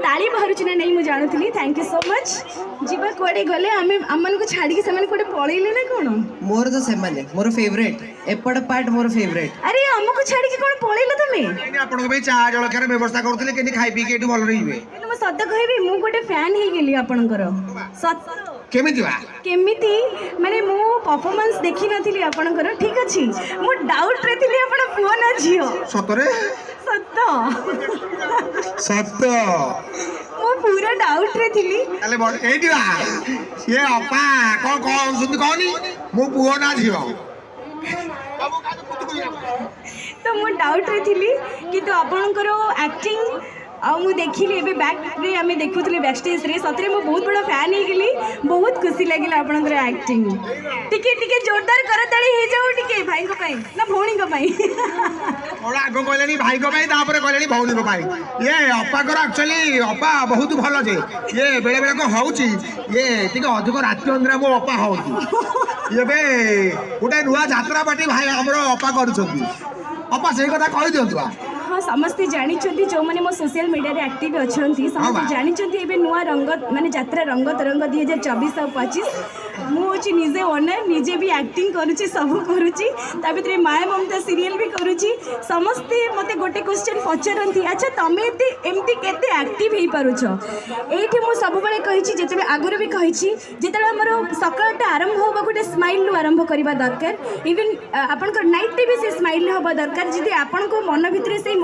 ताली बाहरुची ना नहीं मुझे जानूली थैंक यू सो मच जीवा कोड़े गले आम आम को छाड़ी से कोड़े पलैले ना कौन मोर तो सेमाने मोर फेवरेट एपड़ पार्ट मोर फेवरेट अरे आमको छाड़ी के कौन पलैले तुमे ଆପଣଙ୍କ ପାଇଁ ଚା ଜଳଖିଆର ବ୍ୟବସ୍ଥା କରୁଥିଲେ କେମିତି ଖାଇ ପିଇକି ଏଠୁ ଭଲ ରହିବେ ମୁଁ ସତ କହିବି ମୁଁ ଗୋଟେ ଫ୍ୟାନ୍ ହେଇଗଲି ଆପଣଙ୍କର ସତ କେମିତି ବା କେମିତି ମାନେ ମୁଁ ପରଫର୍ମାନ୍ସ ଦେଖି ନଥିଲି ଆପଣଙ୍କର ଠିକ୍ ଅଛି ମୁଁ ଡାଉଟ୍ରେ ଥିଲି ଆପଣ ପୁଅ ନା ଝିଅ ସତରେ ସତ ସତ ମୁଁ ପୁରା ଡାଉଟ୍ରେ ଥିଲି ତାହେଲେ ଏଇଠି ବା ସିଏ ଅପା କଣ କହୁଛନ୍ତି କହନି ମୁଁ ପୁଅ ନା ଝିଅ ତ ମୁଁ ଡାଉଟ୍ରେ ଥିଲି କିନ୍ତୁ ଆପଣଙ୍କର ଆକ୍ଟିଂ ଆଉ ମୁଁ ଦେଖିଲି ଏବେ ବ୍ୟାକ୍ରେ ଆମେ ଦେଖୁଥିଲେ ବ୍ୟାକ୍ ଷ୍ଟେଜ୍ରେ ସତରେ ମୁଁ ବହୁତ ବଡ଼ ଫ୍ୟାନ୍ ହେଇଗଲି ବହୁତ ଖୁସି ଲାଗିଲା ଆପଣଙ୍କର ଆକ୍ଟିଂ ଟିକେ ଟିକେ ଜୋରଦାର କରତାଳି ହେଇଯାଉ ଟିକେ ଭାଇଙ୍କ ପାଇଁ ନା ଭଉଣୀଙ୍କ ପାଇଁ କଣ ଆଗ କହିଲେଣି ଭାଇଙ୍କ ପାଇଁ ତାପରେ କହିଲେଣି ଭଉଣୀଙ୍କ ପାଇଁ ଇଏ ଅପାଙ୍କର ଆକ୍ଚୁଆଲି ଅପା ବହୁତ ଭଲ ଯେ ଇଏ ବେଳେ ବେଳେ କଣ ହଉଛି ଇଏ ଟିକେ ଅଧିକ ରାତି ଅନିଦ୍ରା ମୋ ଅପା ହଉଛି ଏବେ ଗୋଟେ ନୂଆ ଯାତ୍ରା ପାର୍ଟି ଭାଇ ଆମର ଅପା କରୁଛନ୍ତି ଅପା ସେଇ କଥା କହିଦିଅନ୍ତୁ हाँ समस्ते जानते जो मैंने मो सोशल मीडिया रे एक्टिव अच्छा समस्ते जानते ए नुआ रंग माने यात्रा रंग तरंग 2024 और 25 मुझे निजे ओनर निजे भी एक्टिंग करुच्ची सब करुच्ची भितर माया ममता सीरियल भी करुच्ची समस्ते मते गोटे क्वेश्चन पचारती अच्छा तुम एमती केते एक्टिव हो पारुछ एठी मु सब बेले कहि जेते आगुर भी कहि जेते हमर सकाळटा आरंभ होबा गोटे स्माइल रु आरंभ करबा दरकार इवन आपन नाइट भी से स्माइल होबा दरकार जदि आपन को मन भितर से